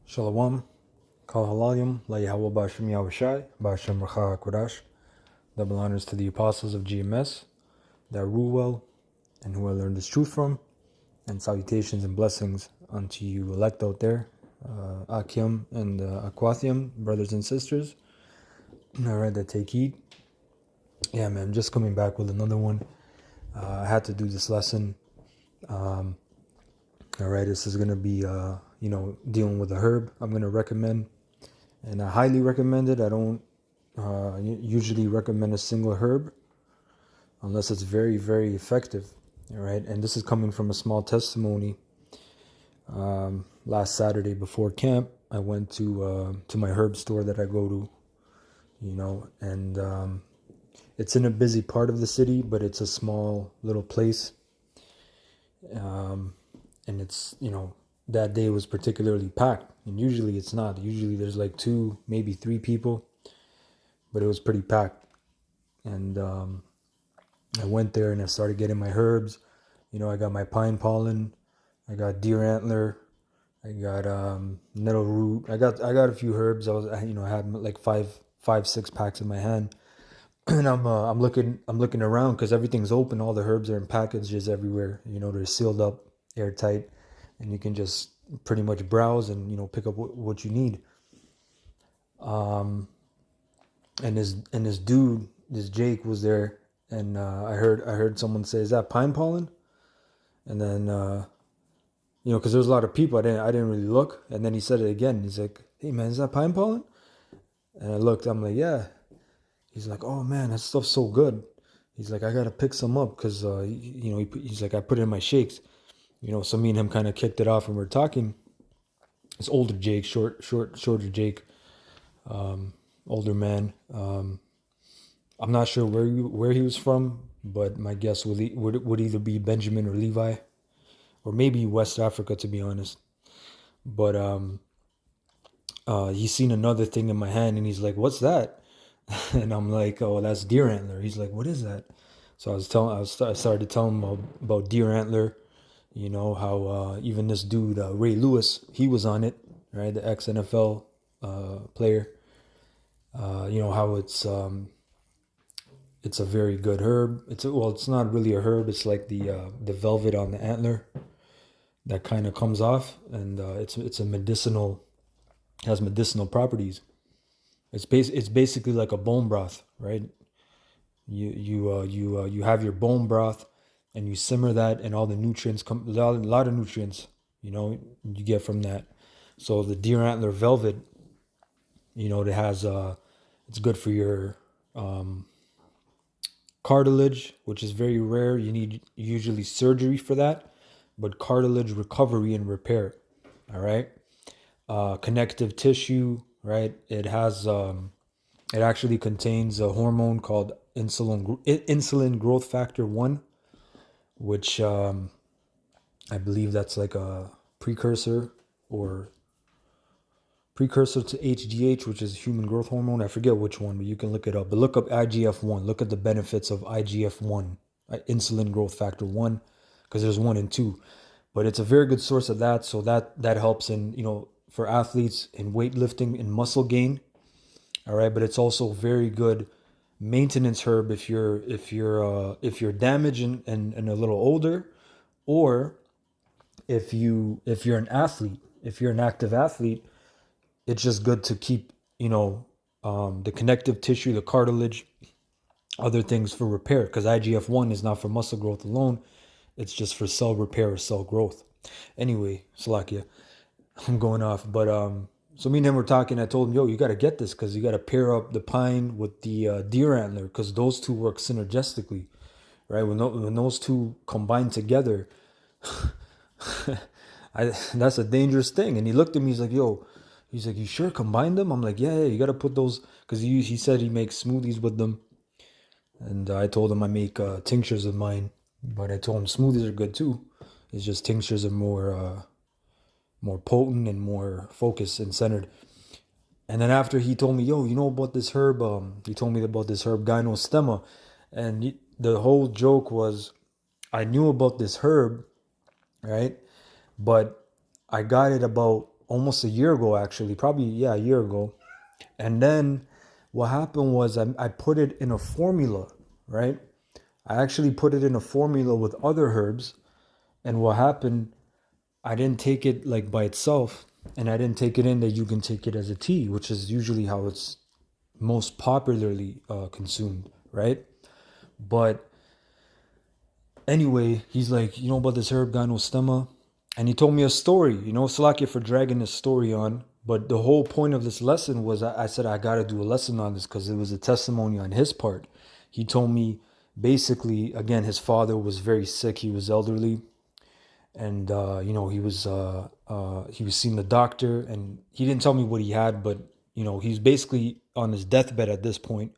Shalom, Kal Halalim, La Yahweh Bashim Yahushai, Bashim Racha HaKodash. Double honors to the apostles of GMS that rule well and who I learned this truth from, and salutations and blessings unto you elect out there, Akim and Aquathium, brothers and sisters. All right, that take heed. Yeah, man, just coming back with another one. I had to do this lesson. All right, this is going to be, dealing with a herb I'm going to recommend. And I highly recommend it. I don't usually recommend a single herb unless it's very, very effective. All right. And this is coming from a small testimony. Last Saturday before camp, I went to my herb store that I go to, and it's in a busy part of the city, but it's a small little place. And it's, that day was particularly packed, and usually it's not. Usually there's like 2, maybe 3 people, but it was pretty packed. And I went there and I started getting my herbs. I got my pine pollen, I got deer antler, I got nettle root. I got a few herbs. I had like five, 6 packs in my hand, and I'm looking around because everything's open. All the herbs are in packages everywhere. They're sealed up, airtight, and you can just pretty much browse and pick up what you need. And this dude, this Jake, was there, and I heard someone say, "Is that pine pollen?" And then because there was a lot of people, I didn't really look. And then he said it again. He's like, "Hey man, is that pine pollen?" And I looked. I'm like, "Yeah." He's like, "Oh man, that stuff's so good." He's like, "I gotta pick some up because he's like, I put it in my shakes." So me and him kind of kicked it off, and we're talking. It's older Jake, shorter Jake, older man. I'm not sure where he was from, but my guess would either be Benjamin or Levi, or maybe West Africa, to be honest. But he's seen another thing in my hand, and he's like, "What's that?" And I'm like, "Oh, that's deer antler." He's like, "What is that?" So I started telling him about deer antler. How even this dude Ray Lewis, he was on it, right? The ex NFL player. How it's a very good herb. It's not really a herb. It's like the velvet on the antler that kind of comes off, and it's a medicinal, has medicinal properties. It's basically like a bone broth, right? You have your bone broth, and you simmer that, and all the nutrients come. A lot of nutrients, you get from that. So the deer antler velvet, it has it's good for your cartilage, which is very rare. You need usually surgery for that, but cartilage recovery and repair. All right. Connective tissue, right? It has it actually contains a hormone called insulin growth factor 1, which I believe that's like a precursor to HGH, which is human growth hormone. I forget which one, but you can look it up. But look up IGF-1. Look at the benefits of IGF-1, insulin growth factor 1, because there's 1 and 2. But it's a very good source of that. So that helps in, for athletes in weightlifting and muscle gain. All right, but it's also very good maintenance herb if you're damaged and a little older, or if you're an athlete, if you're an active athlete. It's just good to keep, the connective tissue, the cartilage, other things for repair, because IGF-1 is not for muscle growth alone. It's just for cell repair or cell growth. Anyway, Salakia, I'm going off. But so me and him were talking. I told him, "Yo, you got to get this because you got to pair up the pine with the deer antler, because those two work synergistically, right? When those two combine together, that's a dangerous thing." And he looked at me. He's like, "Yo." He's like, "You sure combine them?" I'm like, yeah, you got to put those, because he said he makes smoothies with them. And I told him I make tinctures of mine, but I told him smoothies are good too. It's just tinctures are more potent and more focused and centered. And then after he told me, "Yo, you know about this herb?" He told me about this herb, Gynostemma. And the whole joke was, I knew about this herb, right? But I got it about almost a year ago, actually, probably, yeah, a year ago. And then what happened was I put it in a formula, right? I actually put it in a formula with other herbs. And what happened, I didn't take it like by itself, and I didn't take it in that you can take it as a tea, which is usually how it's most popularly consumed, right? But anyway, he's like, you know about this herb Gynostemma? And he told me a story, Salakia for dragging this story on. But the whole point of this lesson was I said, I got to do a lesson on this because it was a testimony on his part. He told me basically, again, his father was very sick. He was elderly. And, he was seeing the doctor. And he didn't tell me what he had, but, he's basically on his deathbed at this point.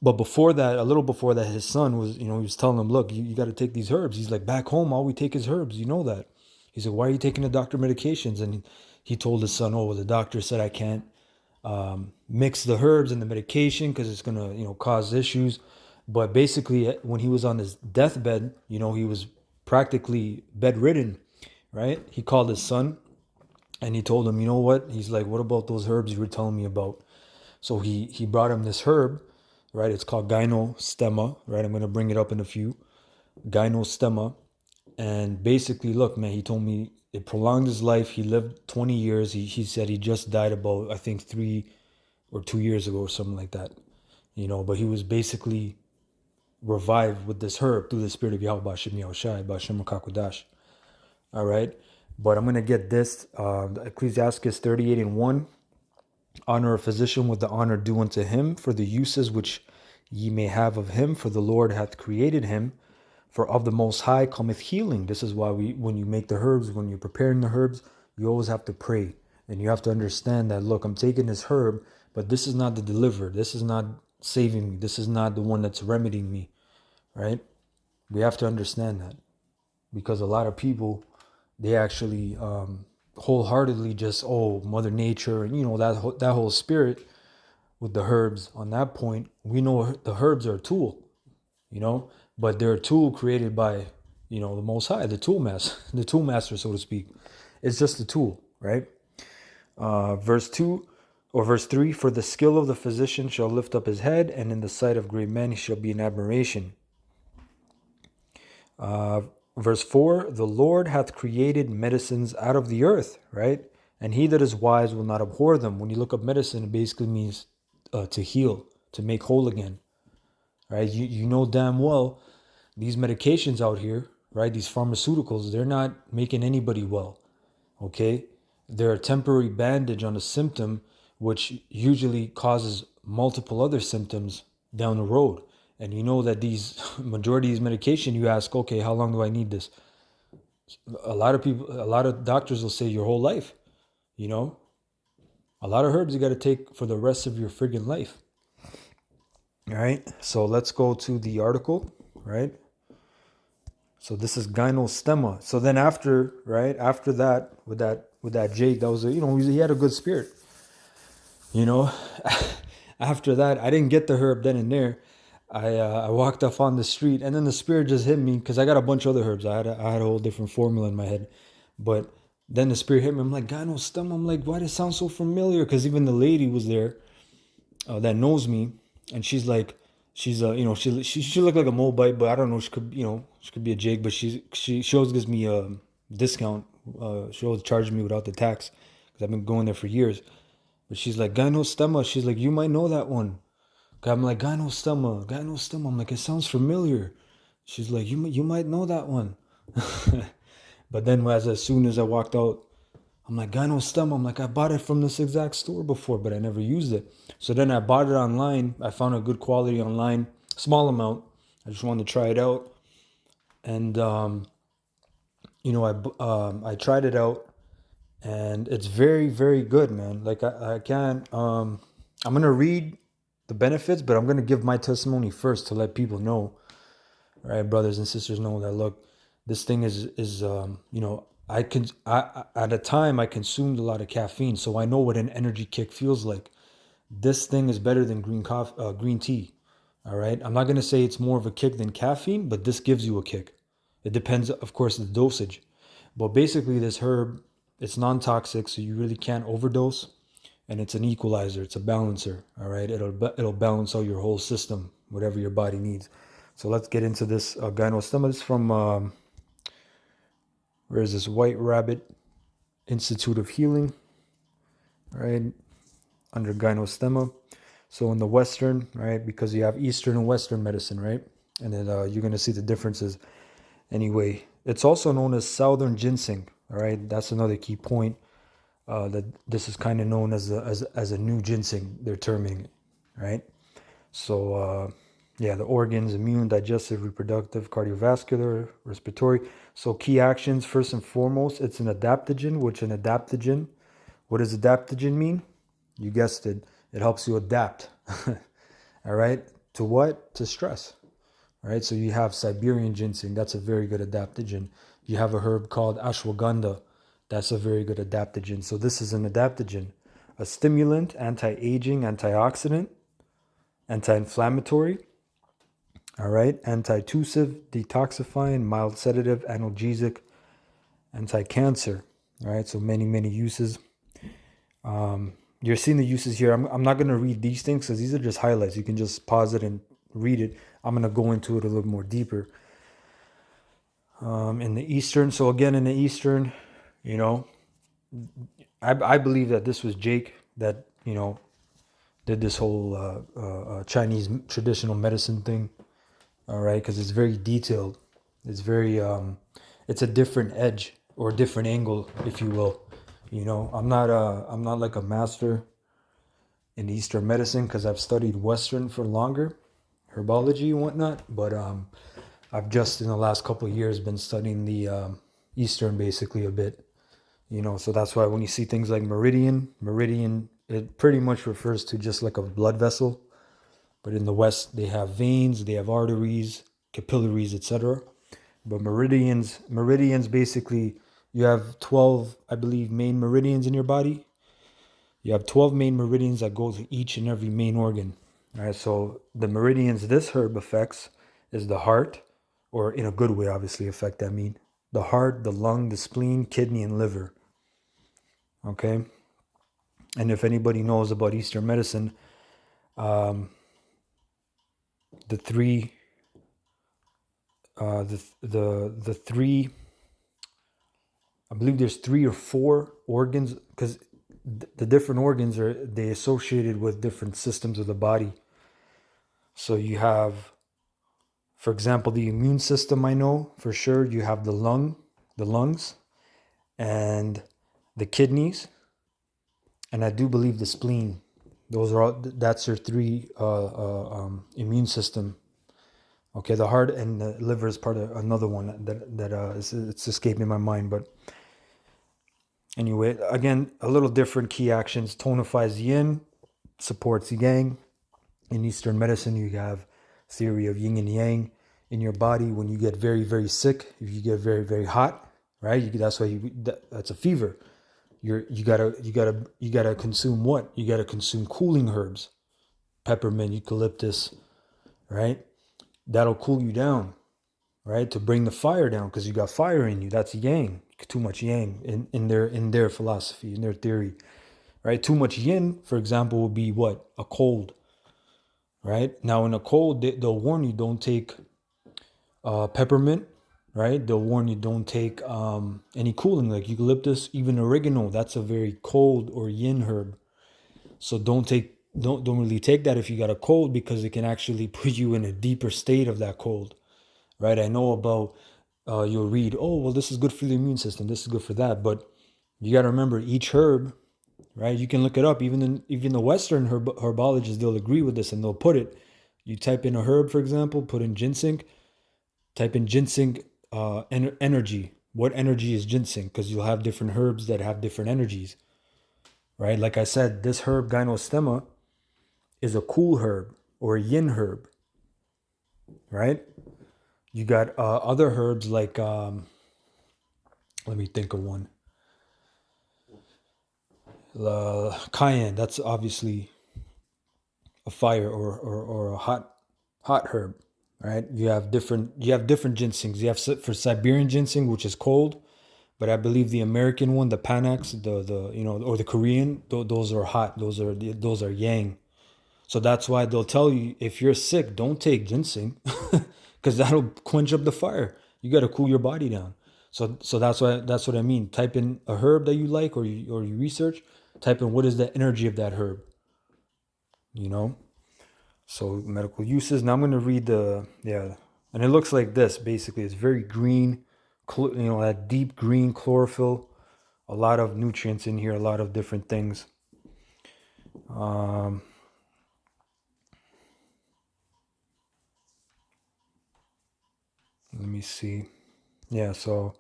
But before that, a little before that, his son was, he was telling him, look, you got to take these herbs. He's like, back home, all we take is herbs. You know that. He's like, why are you taking the doctor medications? And he told his son, oh, well, the doctor said I can't mix the herbs and the medication because it's going to, cause issues. But basically, when he was on his deathbed, he was practically bedridden, right? He called his son and he told him, you know what? He's like, what about those herbs you were telling me about? So he brought him this herb, right? It's called Gynostemma, right? I'm going to bring it up in a few. Gynostemma. And basically, look, man, he told me it prolonged his life. He lived 20 years. He said he just died about, I think, 3 or 2 years ago or something like that. But he was basically revived with this herb through the spirit of Yahweh Bashim Yahushai, Bashim Kakodash. All right. But I'm going to get this. Ecclesiastes 38:1. Honor a physician with the honor due unto him for the uses which ye may have of him, for the Lord hath created him. For of the Most High cometh healing. This is why when you make the herbs, when you're preparing the herbs, you always have to pray. And you have to understand that, look, I'm taking this herb, but this is not the deliverer. This is not saving me. This is not the one that's remedying me, right? We have to understand that. Because a lot of people, they actually wholeheartedly just, Mother Nature, and that whole spirit with the herbs. On that point, we know the herbs are a tool, but they're a tool created by, the Most High, the tool master, so to speak. It's just a tool, right? Verse 2 or verse 3, for the skill of the physician shall lift up his head, and in the sight of great men he shall be an admiration. Verse 4, the Lord hath created medicines out of the earth, right? And he that is wise will not abhor them. When you look up medicine, it basically means to heal, to make whole again, right? You know damn well these medications out here, right? These pharmaceuticals, they're not making anybody well, okay? They're a temporary bandage on a symptom, which usually causes multiple other symptoms down the road. And you know that these majority of these medication, you ask, okay, how long do I need this? A lot of doctors will say your whole life, a lot of herbs you got to take for the rest of your friggin' life. All right. So let's go to the article, right? So this is Gynostemma. So then after that, with that Jake, that was he had a good spirit. After that, I didn't get the herb then and there. I walked off on the street, and then the spirit just hit me because I got a bunch of other herbs. I had a whole different formula in my head, but then the spirit hit me. I'm like, Gynostemma. I'm like, why does it sound so familiar? Because even the lady was there that knows me, and she's like, she's she looked like a Moabite, but I don't know. She could be a Jake, but she always gives me a discount. She always charges me without the tax because I've been going there for years. But she's like, Gynostemma. She's like, you might know that one. I'm like, Gynostemma. I'm like, it sounds familiar. She's like, you might know that one. But then as soon as I walked out, I'm like, Gynostemma. I'm like, I bought it from this exact store before, but I never used it. So then I bought it online. I found a good quality online, small amount. I just wanted to try it out. And, I tried it out. And it's very, very good, man. Like, I can't, I'm going to read the benefits, but I'm going to give my testimony first to let people know, right? Brothers and sisters know that, look, this thing is at a time I consumed a lot of caffeine, so I know what an energy kick feels like. This thing is better than green tea. All right. I'm not going to say it's more of a kick than caffeine, but this gives you a kick. It depends, of course, the dosage. But basically this herb, It's non-toxic, so you really can't overdose. And it's an equalizer. It's a balancer. All right. It'll balance out your whole system, whatever your body needs. So let's get into this Gynostemma. This is from where is this? White Rabbit Institute of Healing. All right, under Gynostemma. So in the Western, right, because you have Eastern and Western medicine, right, and then you're gonna see the differences. Anyway, it's also known as Southern ginseng. All right, that's another key point. That this is kind of known as a new ginseng. They're terming it, right? So yeah, the organs: immune, digestive, reproductive, cardiovascular, respiratory. So key actions: first and foremost, it's an adaptogen. What does adaptogen mean? You guessed it. It helps you adapt. All right. To what? To stress. All right. So you have Siberian ginseng. That's a very good adaptogen. You have a herb called ashwagandha. That's a very good adaptogen. So this is an adaptogen, a stimulant, anti-aging, antioxidant, anti-inflammatory. All right. Anti-tussive, detoxifying, mild sedative, analgesic, anti-cancer. All right. So many uses. You're seeing the uses here. I'm not going to read these things because these are just highlights. You can just pause it and read it. I'm going to go into it a little more deeper. In the Eastern, so again, in the Eastern, you know, I believe that this was Jake that, you know, did this whole Chinese traditional medicine thing. All right, because it's very detailed. It's very, it's a different edge or a different angle, if you will. You know, I'm not like a master in Eastern medicine because I've studied Western for longer, herbology and whatnot. But I've just in the last couple of years been studying the Eastern basically a bit. You know, so that's why when you see things like meridian, it pretty much refers to just like a blood vessel. But in the West, they have veins, they have arteries, capillaries, etc. But meridians basically, you have 12, I believe, main meridians in your body. You have 12 main meridians that go to each and every main organ. All right, so the meridians this herb affects is the heart, or in a good way, obviously, affect that mean. The heart, the lung, the spleen, kidney, and liver. Okay? And if anybody knows about Eastern medicine, the three, the three, I believe there's 3 or 4 organs, because the different organs they associated with different systems of the body. So you have, for example, the immune system. I know for sure you have the lungs, and the kidneys, and I do believe the spleen. Those are all. That's your 3 immune system. Okay, the heart and the liver is part of another one that it's escaping my mind, but anyway, again, a little different key actions. Tonifies yin, supports yang. In Eastern medicine, you have theory of yin and yang in your body. When you get very sick, if you get very hot, right? That's why that's a fever. You gotta consume what? You gotta consume cooling herbs, peppermint, eucalyptus, right? That'll cool you down, right? To bring the fire down because you got fire in you. That's yang. Too much yang in their philosophy, in their theory, right? Too much yin, for example, would be what? A cold, right? Now in a cold, they'll warn you don't take peppermint, right? They'll warn you don't take any cooling like eucalyptus, even oregano. That's a very cold or yin herb. So don't really take that if you got a cold because it can actually put you in a deeper state of that cold, right? I know about you'll read, oh well, this is good for the immune system, this is good for that, but you got to remember each herb, right? You can look it up. Even the Western herbologists, they'll agree with this and they'll put it. You type in a herb, for example, put in ginseng. Type in ginseng energy. What energy is ginseng? Because you'll have different herbs that have different energies, right? Like I said, this herb Gynostemma is a cool herb or a yin herb, right? You got other herbs like, let me think of one. Cayenne, that's obviously a fire or a hot herb, right? You have different ginsengs. You have for Siberian ginseng, which is cold, But I believe the American one, the Panax, or the Korean, those are hot. Those are yang. So that's why they'll tell you if you're sick, don't take ginseng, because that'll quench up the fire. You got to cool your body down. So that's what I mean. Type in a herb that you like, or you research. Type in what is the energy of that herb. You know. So medical uses. Now I'm going to read and it looks like this. Basically, it's very green. That deep green chlorophyll. A lot of nutrients in here. A lot of different things. Let me see. Yeah, so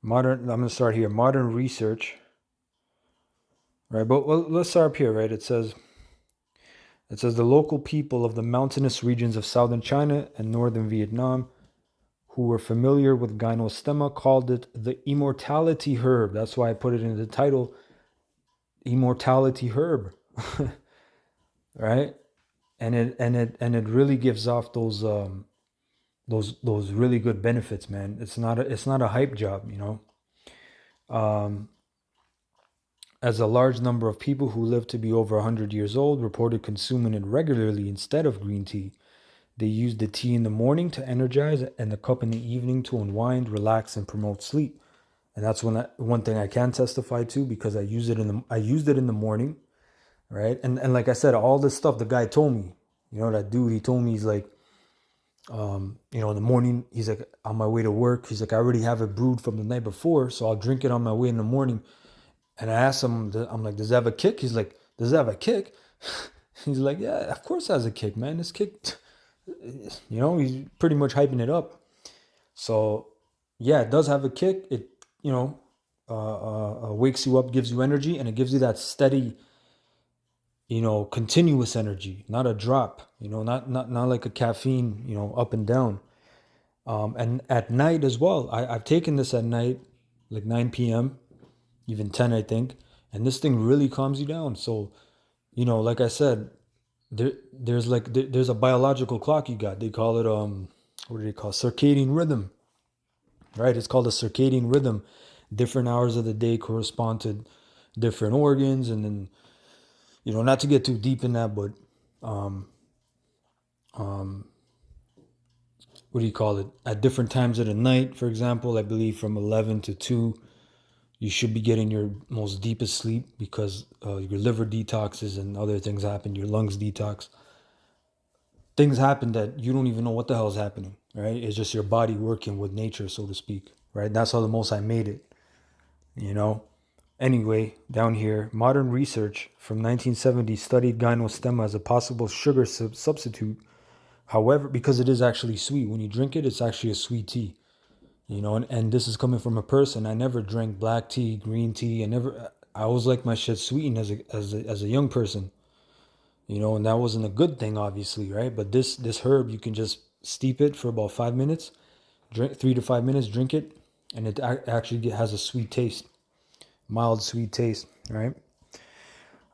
I'm going to start here. Modern research, right? But let's start up here, right? It says the local people of the mountainous regions of southern China and northern Vietnam who were familiar with Gynostemma called it the Immortality herb. That's why I put it in the title, Immortality herb, right? And it really gives off those really good benefits, man. It's not a hype job, as a large number of people who live to be over 100 years old reported consuming it regularly instead of green tea. They used the tea in the morning to energize and the cup in the evening to unwind, relax, and promote sleep. And that's one thing I can testify to, because I used it in the morning, right? And like I said, all this stuff the guy told me, that dude, he told me, he's like, in the morning, he's like, on my way to work, he's like, I already have it brewed from the night before, so I'll drink it on my way in the morning. And I asked him, I'm like, does it have a kick? He's like, does it have a kick? He's like, yeah, of course it has a kick, man. This kick, he's pretty much hyping it up. So, yeah, it does have a kick. It, wakes you up, gives you energy, and it gives you that steady, continuous energy, not a drop, not like a caffeine, up and down. And at night as well. I've taken this at night, like 9 p.m., even 10, I think. And this thing really calms you down. So, like I said, there's a biological clock you got. They call it, what do they call it? Circadian rhythm, right? It's called a circadian rhythm. Different hours of the day correspond to different organs. And then, not to get too deep in that, but, what do you call it? At different times of the night, for example, I believe from 11 to 2, you should be getting your most deepest sleep, because your liver detoxes and other things happen, your lungs detox. Things happen that you don't even know what the hell is happening, right? It's just your body working with nature, so to speak, right? That's how the Most High made it, Anyway, down here, modern research from 1970 studied Gynostemma as a possible sugar substitute. However, because it is actually sweet, when you drink it, it's actually a sweet tea. And this is coming from a person. I never drank black tea, green tea. I always liked my shit sweetened as a young person, and that wasn't a good thing, obviously, right? But this herb, you can just steep it for about 5 minutes, drink 3 to 5 minutes, drink it, and it actually has a sweet taste, mild sweet taste, right?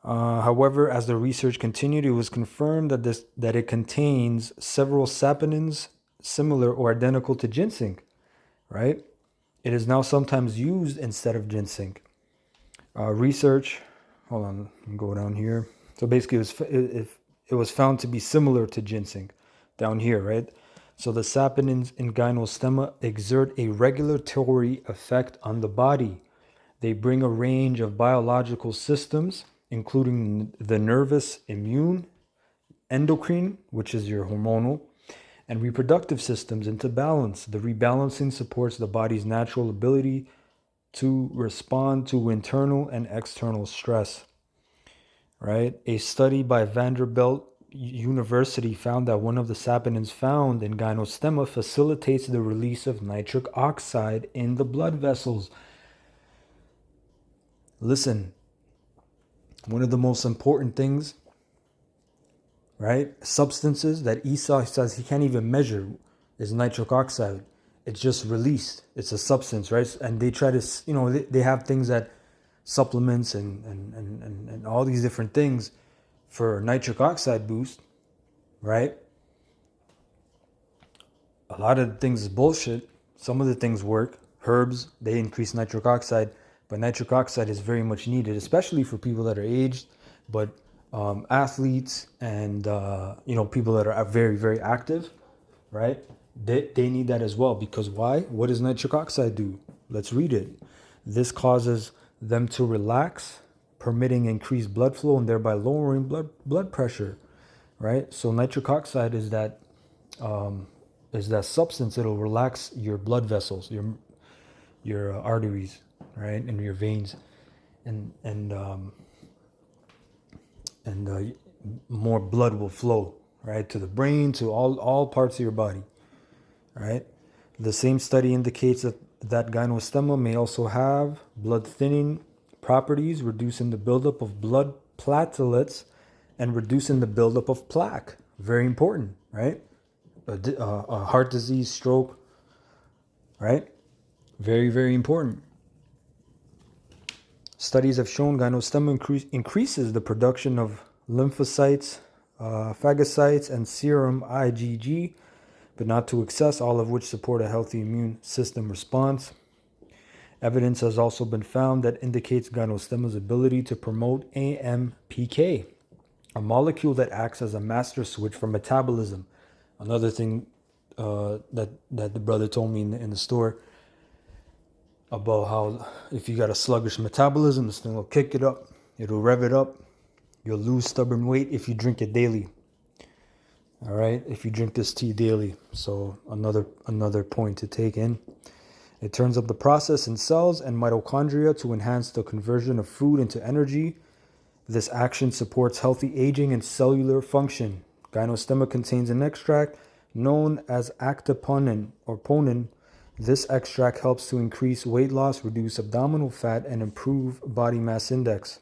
However, as the research continued, it was confirmed that it contains several saponins similar or identical to ginseng, right? It is now sometimes used instead of ginseng. Research, hold on, let me go down here. So basically, it was found to be similar to ginseng down here, right? So the saponins in Gynostemma exert a regulatory effect on the body. They bring a range of biological systems, including the nervous, immune, endocrine, which is your hormonal, and reproductive systems into balance. The rebalancing supports the body's natural ability to respond to internal and external stress, right? A study by Vanderbilt University found that one of the saponins found in Gynostemma facilitates the release of nitric oxide in the blood vessels. Listen, one of the most important things, right? Substances that Esau says he can't even measure is nitric oxide. It's just released. It's a substance, right? And they try to, they have things that supplements and all these different things for nitric oxide boost, right? A lot of the things is bullshit. Some of the things work, Herbs, they increase nitric oxide, but nitric oxide is very much needed, especially for people that are aged, but athletes and people that are very, very active, right? They need that as well, because why? What does nitric oxide do? Let's read it. This causes them to relax, permitting increased blood flow and thereby lowering blood pressure, right? So nitric oxide is that substance. It'll relax your blood vessels, your arteries, right, and your veins, and more blood will flow, right, to the brain, to all parts of your body, right? The same study indicates that Gynostemma may also have blood thinning properties, reducing the buildup of blood platelets and reducing the buildup of plaque. Very important, right? A heart disease, stroke, right? Very, very important. Studies have shown Gynostemma increases the production of lymphocytes, phagocytes, and serum IgG, but not to excess, all of which support a healthy immune system response. Evidence has also been found that indicates Gynostemma's ability to promote AMPK, a molecule that acts as a master switch for metabolism. Another thing that the brother told me in the store about how if you got a sluggish metabolism, this thing will kick it up. It'll rev it up. You'll lose stubborn weight if you drink it daily. All right, if you drink this tea daily. So another point to take in. It turns up the process in cells and mitochondria to enhance the conversion of food into energy. This action supports healthy aging and cellular function. Gynostemma contains an extract known as actoponin or ponin. This extract helps to increase weight loss, reduce abdominal fat, and improve body mass index.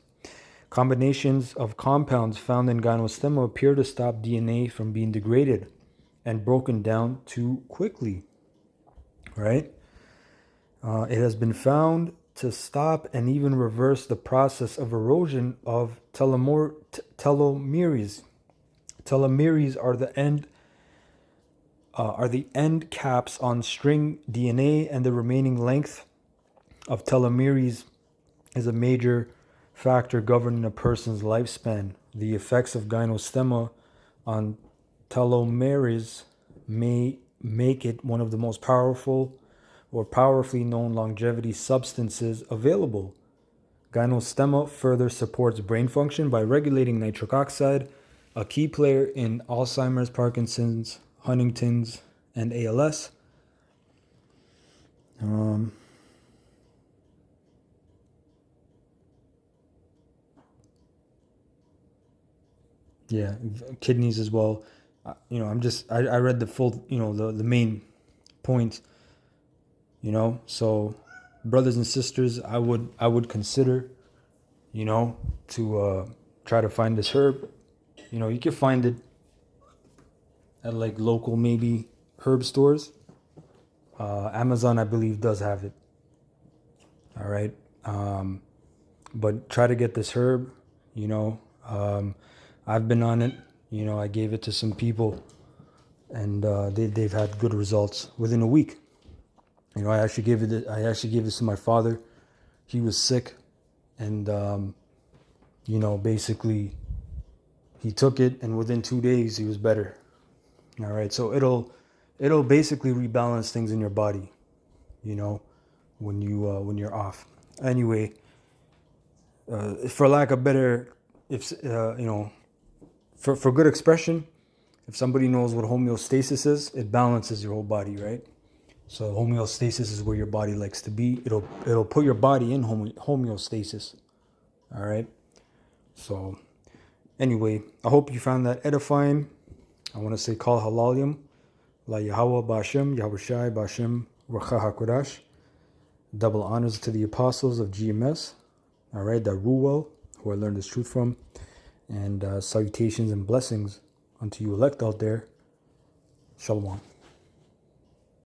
Combinations of compounds found in Gynostemma appear to stop DNA from being degraded and broken down too quickly, right? It has been found to stop and even reverse the process of erosion of telomeres. Telomeres are the end caps on string DNA, and the remaining length of telomeres is a major factor governing a person's lifespan. The effects of Gynostemma on telomeres may make it one of the most powerful or powerfully known longevity substances available. Gynostemma further supports brain function by regulating nitric oxide, a key player in Alzheimer's, Parkinson's, Huntington's, and ALS. Yeah, kidneys as well. I read the full, the main points, so brothers and sisters, I would consider, to try to find this herb. You can find it at like local maybe herb stores. Amazon, I believe, does have it. All right. But try to get this herb, I've been on it. I gave it to some people, and they've had good results within a week. I actually gave it to my father. He was sick, and basically he took it, and within 2 days he was better. All right, so it'll basically rebalance things in your body, when you're off. Anyway, for lack of better, for good expression, if somebody knows what homeostasis is, it balances your whole body, right? So homeostasis is where your body likes to be. It'll put your body in homeostasis. All right. So anyway, I hope you found that edifying. I want to say Kal Halalim, La Yahweh Bashem, Yahushai Bashem, Racha HaKodash. Double honors to the apostles of GMS. All right, that rule well, who I learned this truth from. And salutations and blessings unto you elect out there. Shalom.